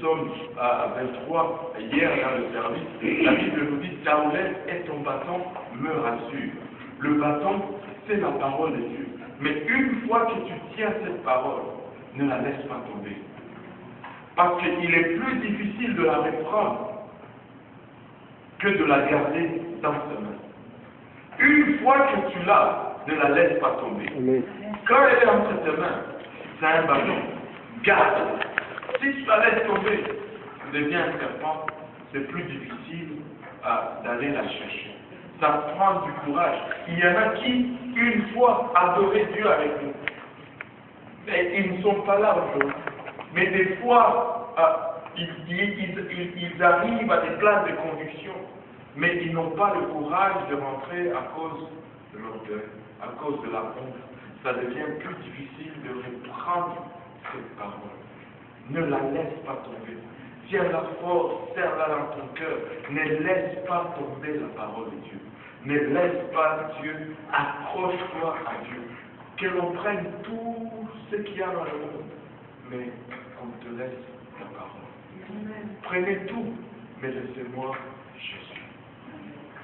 psaume 23, hier dans le service, la Bible nous dit, ta houlette et ton bâton me rassurent. Le bâton, c'est la parole de Dieu. Mais une fois que tu tiens cette parole, ne la laisse pas tomber. Parce qu'il est plus difficile de la reprendre que de la garder dans ta main. Une fois que tu l'as, ne la laisse pas tomber. Amen. Quand elle est entre tes mains, c'est un bâton. Garde. Si tu la laisses tomber, tu deviens un serpent, c'est plus difficile d'aller la chercher. Ça prend du courage. Il y en a qui, une fois, adoraient Dieu avec nous. Mais ils ne sont pas là aujourd'hui. Mais des fois, ils arrivent à des places de conviction, mais ils n'ont pas le courage de rentrer à cause de l'orgueil, à cause de la honte. Ça devient plus difficile de reprendre cette parole. Ne la laisse pas tomber. Tiens-la fort, serre-la dans ton cœur. Ne laisse pas tomber la parole de Dieu. Ne laisse pas Dieu. Accroche-toi à Dieu. Que l'on prenne tout ce qu'il y a dans le monde, mais qu'on te laisse la parole. Amen. Prenez tout, mais laissez-moi Jésus.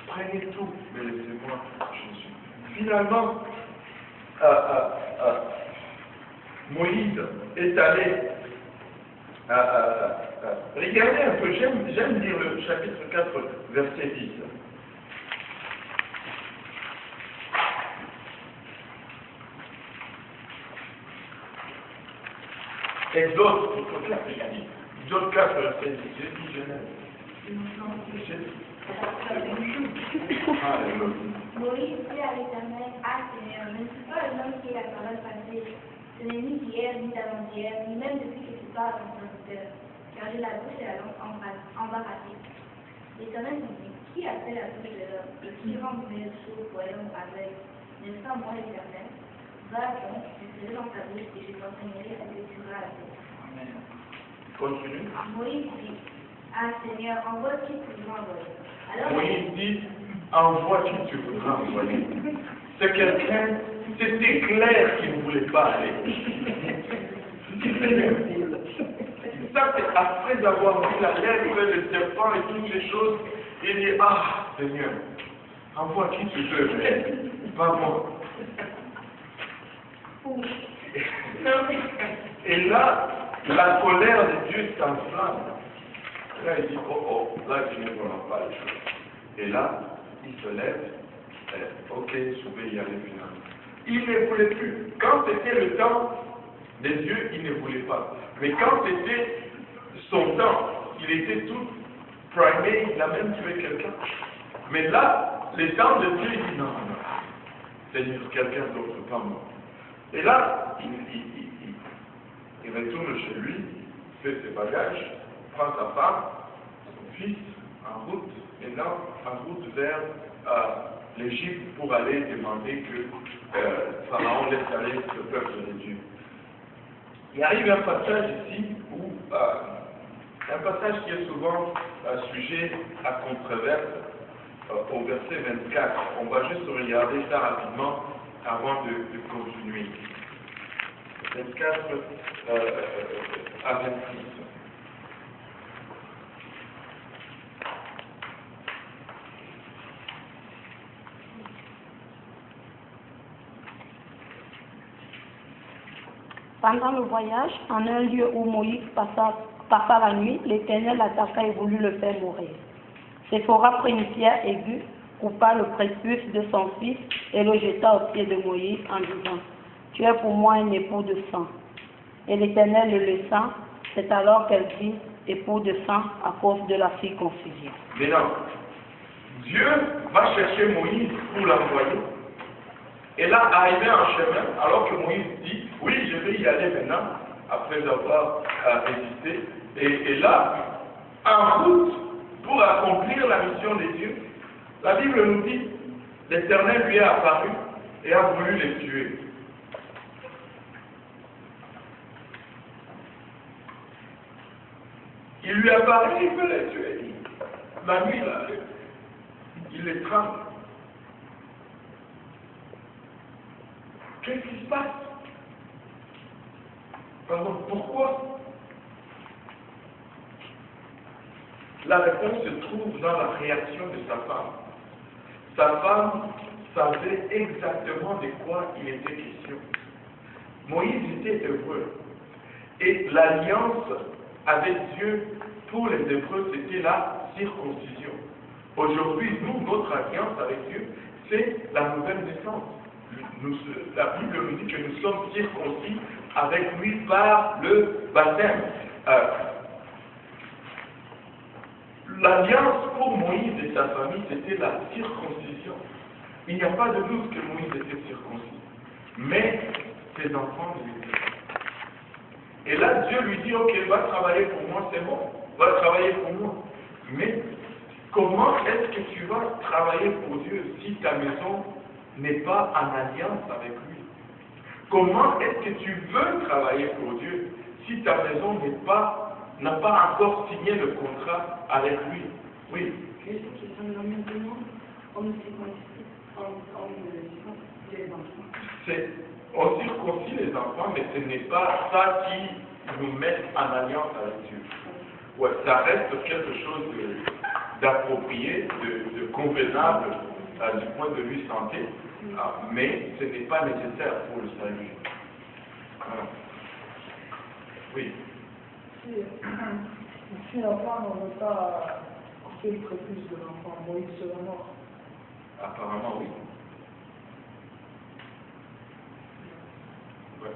Prenez tout, mais laissez-moi Jésus. Finalement, Moïse est allé. Regardez un peu, j'aime lire le chapitre 4, verset 10. Exode 4, verset 10. J'ai dit Genèse. Moïse dit à l'Éternel, ah Seigneur, ne suis pas un homme qui est la parole passée. Ce n'est ni d'hier, ni d'avant-hier, ni même depuis que tu parles dans ton auditeur, car j'ai la bouche et la langue embarrassée. L'Éternel me dit, qui a fait la bouche de l'homme et qui rend mes sourds pour l'homme aveugle? N'est-ce pas moi l'Éternel? Va donc, je serai dans ta bouche et je t'enseignerai ce que tu auras à faire. Amen. Continue. Moïse dit, ah Seigneur, envoie qui tu voudras envoyer. Alors, Moïse dit, envoie qui tu voudras envoyer. C'est quelqu'un, c'était clair qu'il ne voulait pas aller. Ça, c'est après avoir vu la lèvre, le serpent et toutes ces choses, il dit, ah Seigneur, envoie qui tu veux, mais pas moi. Et là, la colère de Dieu s'enflamme. Là, il dit, oh, oh, là, Dieu ne voit pas les choses. Et là, il se lève, ok, je vais y aller finalement. Il ne voulait plus. Quand c'était le temps de Dieu, il ne voulait pas. Mais quand c'était son temps, il était tout primé, il a même tué quelqu'un. Mais là, le temps de Dieu, il dit, non, non, Seigneur, quelqu'un d'autre, pas moi. Et là, il retourne chez lui, fait ses bagages, prend sa femme, son fils, en route, maintenant en route vers l'Égypte pour aller demander que Pharaon laisse aller le peuple de Dieu. Il arrive un passage ici où, un passage qui est souvent sujet à controverse, au verset 24. On va juste regarder ça rapidement avant de continuer. 24 à 26. Pendant le voyage, en un lieu où Moïse passa la nuit, l'Éternel l'attaqua et voulut le faire mourir. Séphora prit une pierre aiguë, coupa le prépuce de son fils et le jeta aux pieds de Moïse en disant, « Tu es pour moi un époux de sang. » Et l'Éternel le laissa, c'est alors qu'elle dit, « époux de sang » à cause de la circoncision. Maintenant, Dieu va chercher Moïse pour l'envoyer. Et là, arrivé en chemin, alors que Moïse dit, oui, je vais y aller maintenant, après avoir hésité. Et là, en route, pour accomplir la mission de Dieu, la Bible nous dit, l'Éternel lui est apparu et a voulu les tuer. Il lui apparaît, il veut les tuer. La nuit, là, il les tremble. Qu'est-ce qui se passe? Pardon, pourquoi? La réponse se trouve dans la réaction de sa femme. Sa femme savait exactement de quoi il était question. Moïse était hébreu. Et l'alliance avec Dieu pour les Hébreux, c'était la circoncision. Aujourd'hui, nous, notre alliance avec Dieu, c'est la nouvelle naissance. La Bible nous dit que nous sommes circoncis avec lui par le baptême. L'alliance pour Moïse et sa famille, c'était la circoncision. Il n'y a pas de doute que Moïse était circoncis. Mais ses enfants l'étaient. Et là, Dieu lui dit, ok, va travailler pour moi, c'est bon, va travailler pour moi. Mais comment est-ce que tu vas travailler pour Dieu si ta maison n'est pas en alliance avec lui? Comment est-ce que tu veux travailler pour Dieu si ta maison n'a pas encore signé le contrat avec lui? Oui. Juste une question de maintenant, on circoncis les enfants. On circoncis les enfants, mais ce n'est pas ça qui nous met en alliance avec Dieu. Ouais, ça reste quelque chose d'approprié, de convenable du point de vue santé, mais ce n'est pas nécessaire pour le salut. Oui. Si la femme n'aurait pas coupé le prépuce de l'enfant, Moïse serait mort. Apparemment, oui. Ouais.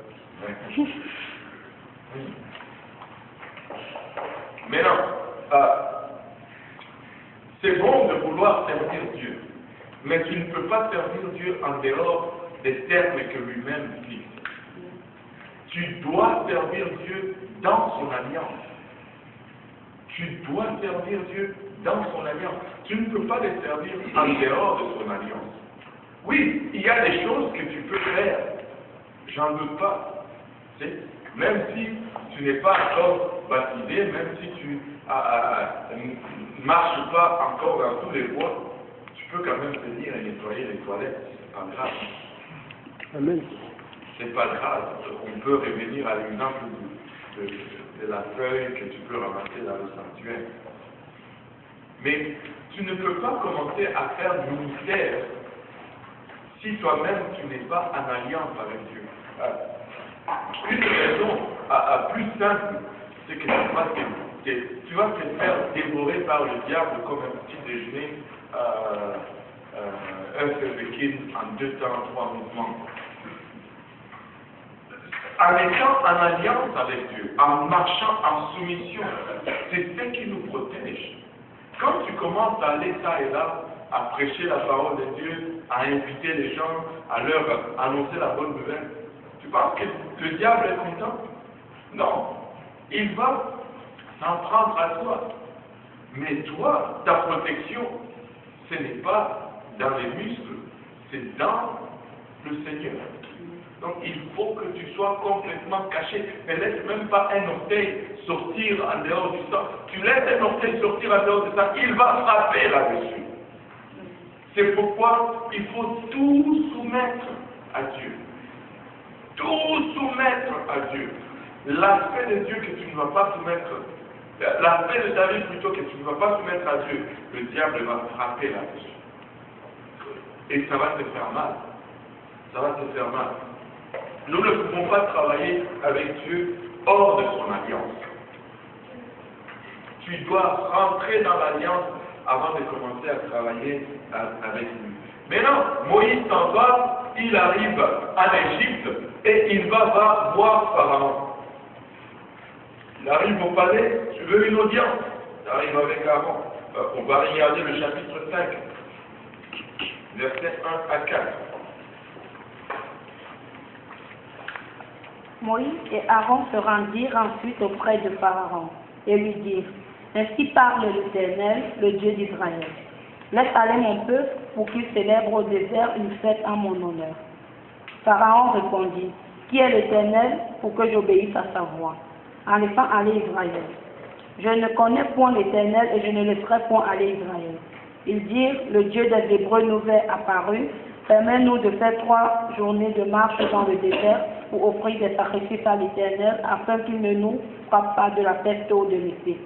Oui. Maintenant, c'est bon de vouloir servir Dieu, mais tu ne peux pas servir Dieu en dehors des termes que lui-même fixe. Tu dois servir Dieu dans son alliance. Tu dois servir Dieu dans son alliance. Tu ne peux pas le servir en dehors de son alliance. Oui, il y a des choses que tu peux faire. J'en doute pas. Même si tu n'es pas encore baptisé, même si tu ne marches pas encore dans tous les bois, tu peux quand même venir et nettoyer les toilettes. C'est pas grave. Amen. C'est pas grave. On peut revenir à l'exemple de la feuille que tu peux ramasser dans le sanctuaire. Mais tu ne peux pas commencer à faire du ministère si toi-même tu n'es pas en alliance avec Dieu. Une raison plus simple, c'est que tu vas te faire dévorer par le diable comme un petit déjeuner, un feu en 2 temps, 3 mouvements. En étant en alliance avec Dieu, en marchant en soumission, c'est ce qui nous protège. Quand tu commences à aller ça et là, à prêcher la parole de Dieu, à inviter les gens, à leur annoncer la bonne nouvelle, tu penses que le diable est content? Non. Il va s'en prendre à toi. Mais toi, ta protection, ce n'est pas dans les muscles, c'est dans le Seigneur. Donc il faut que tu sois complètement caché. Ne laisse même pas un orteil sortir en dehors du sang. Tu laisses un orteil sortir en dehors du sang, il va frapper là-dessus. C'est pourquoi il faut tout soumettre à Dieu. Tout soumettre à Dieu. L'aspect de Dieu que tu ne vas pas soumettre, l'aspect de ta vie plutôt que tu ne vas pas soumettre à Dieu, le diable va frapper là-dessus. Et ça va te faire mal. Ça va te faire mal. Nous ne pouvons pas travailler avec Dieu hors de son alliance. Tu dois rentrer dans l'alliance avant de commencer à travailler avec lui. Maintenant, Moïse s'en va, il arrive en Égypte et il va voir Pharaon. Il arrive au palais, tu veux une audience? Il arrive avec Aaron. On va regarder le chapitre 5, versets 1 à 4. Moïse et Aaron se rendirent ensuite auprès de Pharaon et lui dirent: Ainsi parle l'Éternel, le Dieu d'Israël. Laisse aller mon peuple pour qu'il célèbre au désert une fête en mon honneur. Pharaon répondit: Qui est l'Éternel pour que j'obéisse à sa voix, en laissant aller Israël? Je ne connais point l'Éternel et je ne laisserai point aller Israël. Ils dirent: Le Dieu des Hébreux nous est apparu. Permets-nous de faire 3 journées de marche dans le désert pour offrir des sacrifices à l'Éternel, afin qu'il ne nous frappe pas de la peste ou de l'épée.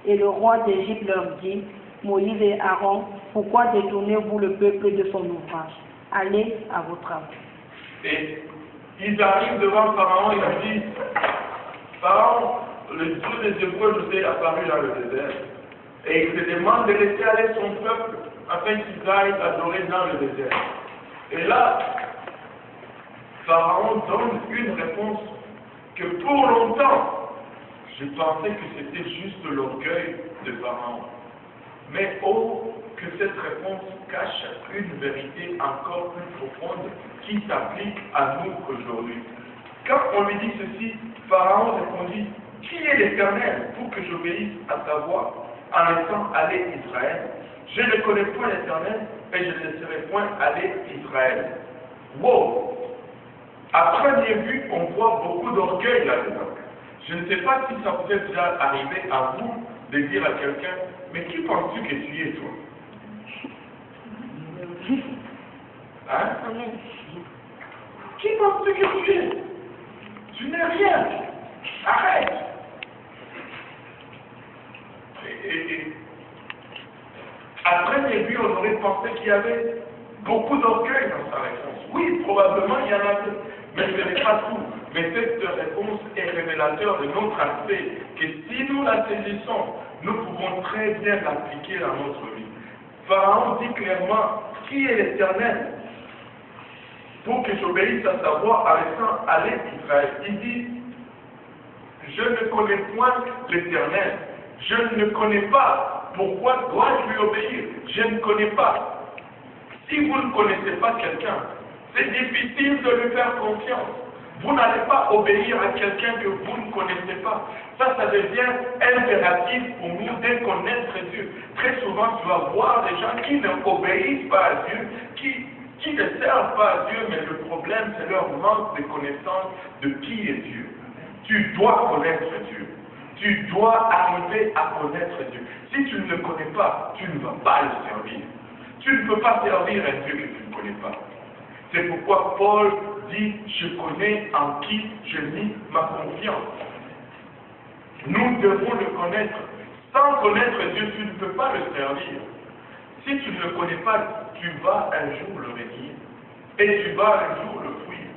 Et le roi d'Égypte leur dit, Moïse et Aaron, pourquoi détournez-vous le peuple de son ouvrage? Allez à vos travaux. Et ils arrivent devant Pharaon et leur disent, Pharaon, le Dieu des Hébreux nous est apparu dans le désert. Et il se demande de laisser aller son peuple afin qu'ils aillent adorer dans le désert. Et là, Pharaon donne une réponse que pour longtemps, je pensais que c'était juste l'orgueil de Pharaon. Mais oh, que cette réponse cache une vérité encore plus profonde qui s'applique à nous aujourd'hui. Quand on lui dit ceci, Pharaon répondit, qui est l'Éternel pour que j'obéisse à sa voix en laissant aller Israël? Je ne connais point l'Éternel et je ne laisserai point aller Israël. Wow! À première vue, on voit beaucoup d'orgueil là-dedans. Je ne sais pas si ça vous est déjà arrivé à vous de dire à quelqu'un, mais qui penses-tu que tu es, toi? Hein? Qui penses-tu que tu es? Tu n'es rien. Arrête. À première vue, on aurait pensé qu'il y avait beaucoup d'orgueil dans sa réponse. Oui, probablement il y en avait, mais ce n'est pas tout. Mais cette réponse est révélateur de notre aspect, que si nous la saisissons, nous pouvons très bien l'appliquer dans notre vie. Pharaon dit clairement, qui est l'Éternel pour que j'obéisse à sa voix en laissant aller Israël? Il dit, je ne connais point l'Éternel, je ne connais pas. Pourquoi dois-je lui obéir? Je ne connais pas. Si vous ne connaissez pas quelqu'un, c'est difficile de lui faire confiance. Vous n'allez pas obéir à quelqu'un que vous ne connaissez pas. Ça devient impératif pour nous de connaître Dieu. Très souvent, tu vas voir des gens qui n'obéissent pas à Dieu, qui ne servent pas à Dieu, mais le problème, c'est leur manque de connaissance de qui est Dieu. Tu dois connaître Dieu. Tu dois arriver à connaître Dieu. Si tu ne le connais pas, tu ne vas pas le servir. Tu ne peux pas servir un Dieu que tu ne connais pas. C'est pourquoi Paul dit, je connais en qui je mis ma confiance. Nous devons le connaître. Sans connaître Dieu, tu ne peux pas le servir. Si tu ne le connais pas, tu vas un jour le renier. Et tu vas un jour le fuir.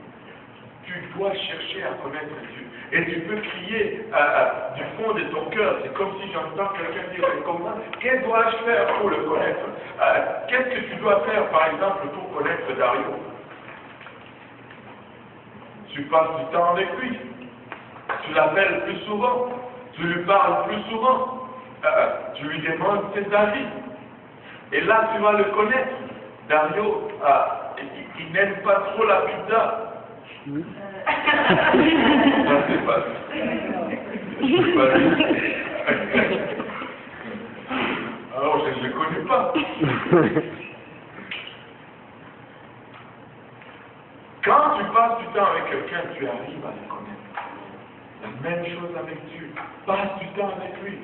Tu dois chercher à connaître Dieu. Et tu peux crier du fond de ton cœur. C'est comme si j'entends quelqu'un dire, comment, qu'est-ce que dois-je faire pour le connaître? Qu'est-ce que tu dois faire, par exemple, pour connaître Dario? Tu passes du temps avec lui. Tu l'appelles plus souvent. Tu lui parles plus souvent. Tu lui demandes ses avis. Et là, tu vas le connaître. Dario, il n'aime pas trop la pizza. Alors, je ne le connais pas. Quand tu passes du temps avec quelqu'un, tu arrives à le connaître. La même chose avec Dieu. Passe du temps avec lui.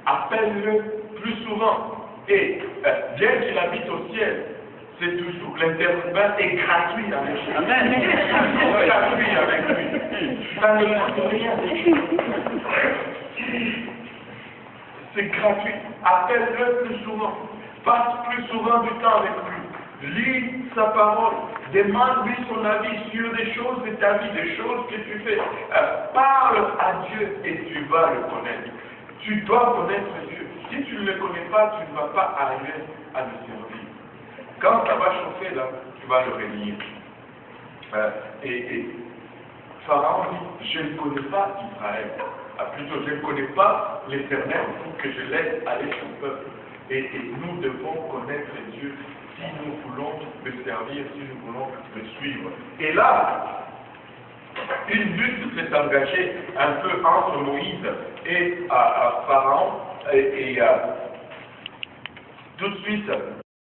Appelle-le plus souvent. Et bien qu'il habite au ciel, c'est toujours, l'interurbain est gratuit avec lui. Amen. Gratuit avec lui. Ça ne coûte rien. C'est gratuit. Appelle-le plus souvent. Passe plus souvent du temps avec lui. Lis sa parole. Demande-lui son avis sur des choses de ta vie, des choses que tu fais. Parle à Dieu et tu vas le connaître. Tu dois connaître Dieu. Si tu ne le connais pas, tu ne vas pas arriver à le servir. Quand ça va chauffer, là, tu vas le renier. Et Pharaon dit, je ne connais pas Israël. Plutôt, je ne connais pas l'Éternel pour que je laisse aller son peuple. Et nous devons connaître Dieu si nous voulons le servir, si nous voulons le suivre. Et là, une lutte s'est engagée un peu entre Moïse et Pharaon. Et tout de suite,